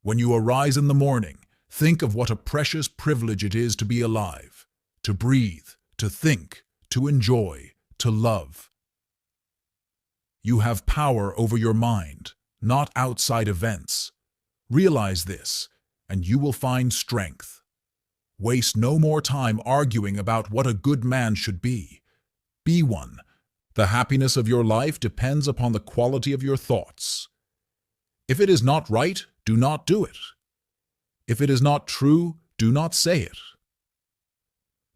When you arise in the morning, think of what a precious privilege it is to be alive, to breathe, to think, to enjoy, to love. You have power over your mind, not outside events. Realize this, and you will find strength. Waste no more time arguing about what a good man should be. Be one. The happiness of your life depends upon the quality of your thoughts. If it is not right, do not do it. If it is not true, do not say it.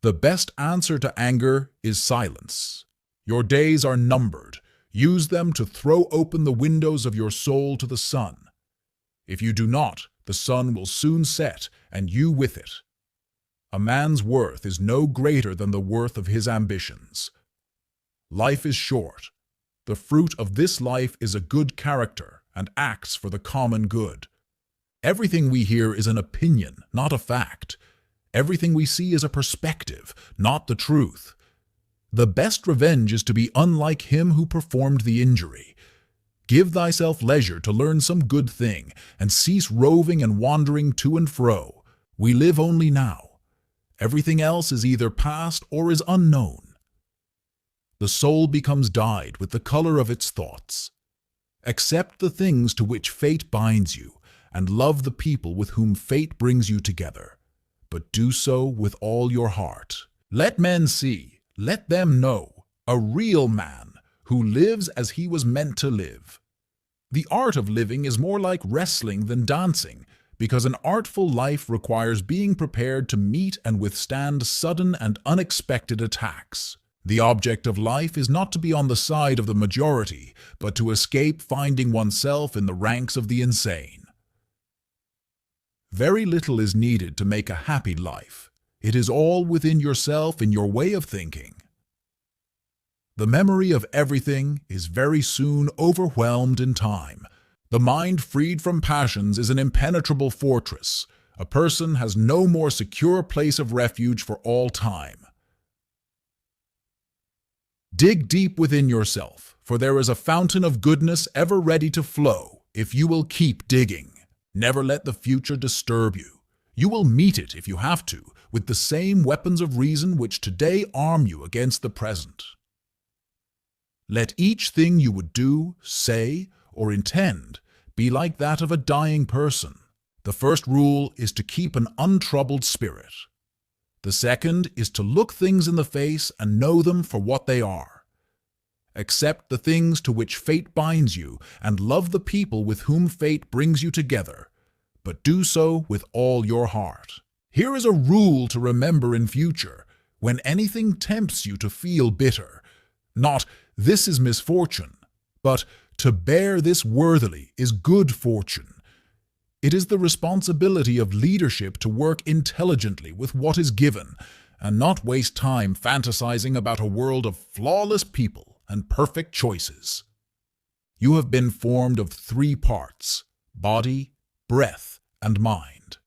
The best answer to anger is silence. Your days are numbered. Use them to throw open the windows of your soul to the sun. If you do not, the sun will soon set, and you with it. A man's worth is no greater than the worth of his ambitions. Life is short. The fruit of this life is a good character and acts for the common good. Everything we hear is an opinion, not a fact. Everything we see is a perspective, not the truth. The best revenge is to be unlike him who performed the injury. Give thyself leisure to learn some good thing, and cease roving and wandering to and fro. We live only now. Everything else is either past or is unknown. The soul becomes dyed with the color of its thoughts. Accept the things to which fate binds you, and love the people with whom fate brings you together. But do so with all your heart. Let men see, let them know, a real man who lives as he was meant to live. The art of living is more like wrestling than dancing, because an artful life requires being prepared to meet and withstand sudden and unexpected attacks. The object of life is not to be on the side of the majority, but to escape finding oneself in the ranks of the insane. Very little is needed to make a happy life. It is all within yourself in your way of thinking. The memory of everything is very soon overwhelmed in time. The mind freed from passions is an impenetrable fortress. A person has no more secure place of refuge for all time. Dig deep within yourself, for there is a fountain of goodness ever ready to flow if you will keep digging. Never let the future disturb you. You will meet it, if you have to, with the same weapons of reason which today arm you against the present. Let each thing you would do, say, or intend be like that of a dying person. The first rule is to keep an untroubled spirit. The second is to look things in the face and know them for what they are. Accept the things to which fate binds you and love the people with whom fate brings you together, but do so with all your heart. Here is a rule to remember in future when anything tempts you to feel bitter. Not, "This is misfortune," but "To bear this worthily is good fortune." It is the responsibility of leadership to work intelligently with what is given, and not waste time fantasizing about a world of flawless people and perfect choices. You have been formed of 3 parts: body, breath, and mind.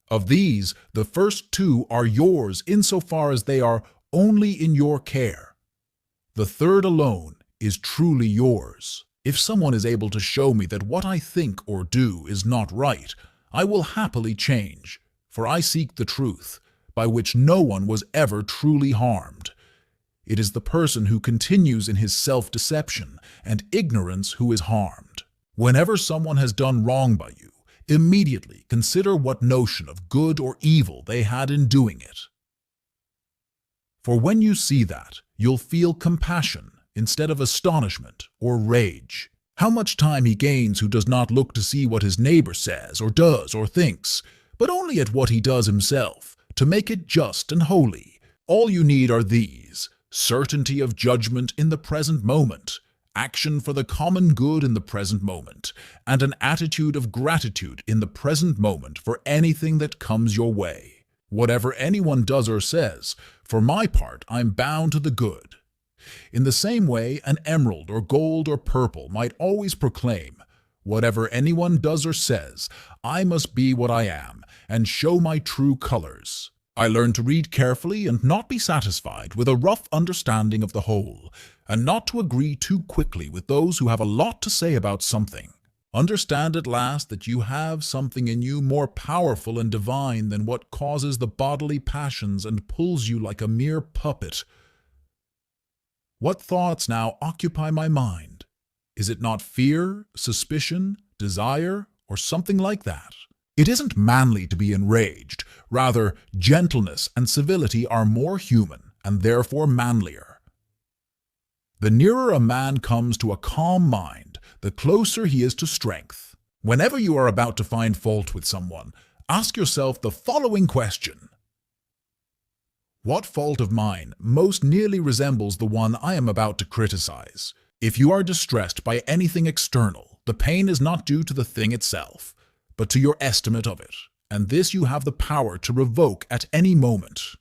Of these, the first 2 are yours insofar as they are only in your care. The third alone is truly yours. If someone is able to show me that what I think or do is not right, I will happily change, for I seek the truth, by which no one was ever truly harmed. It is the person who continues in his self-deception and ignorance who is harmed. Whenever someone has done wrong by you, immediately consider what notion of good or evil they had in doing it. For when you see that, you'll feel compassion instead of astonishment or rage. How much time he gains who does not look to see what his neighbor says or does or thinks, but only at what he does himself, to make it just and holy. All you need are these: certainty of judgment in the present moment, action for the common good in the present moment, and an attitude of gratitude in the present moment for anything that comes your way. Whatever anyone does or says, for my part, I'm bound to the good. In the same way, an emerald or gold or purple might always proclaim, "Whatever anyone does or says, I must be what I am, and show my true colors." I learned to read carefully and not be satisfied with a rough understanding of the whole, and not to agree too quickly with those who have a lot to say about something. Understand at last that you have something in you more powerful and divine than what causes the bodily passions and pulls you like a mere puppet. What thoughts now occupy my mind? Is it not fear, suspicion, desire, or something like that? It isn't manly to be enraged. Rather, gentleness and civility are more human and therefore manlier. The nearer a man comes to a calm mind, the closer he is to strength. Whenever you are about to find fault with someone, ask yourself the following question. What fault of mine most nearly resembles the one I am about to criticize? If you are distressed by anything external, the pain is not due to the thing itself, but to your estimate of it, and this you have the power to revoke at any moment.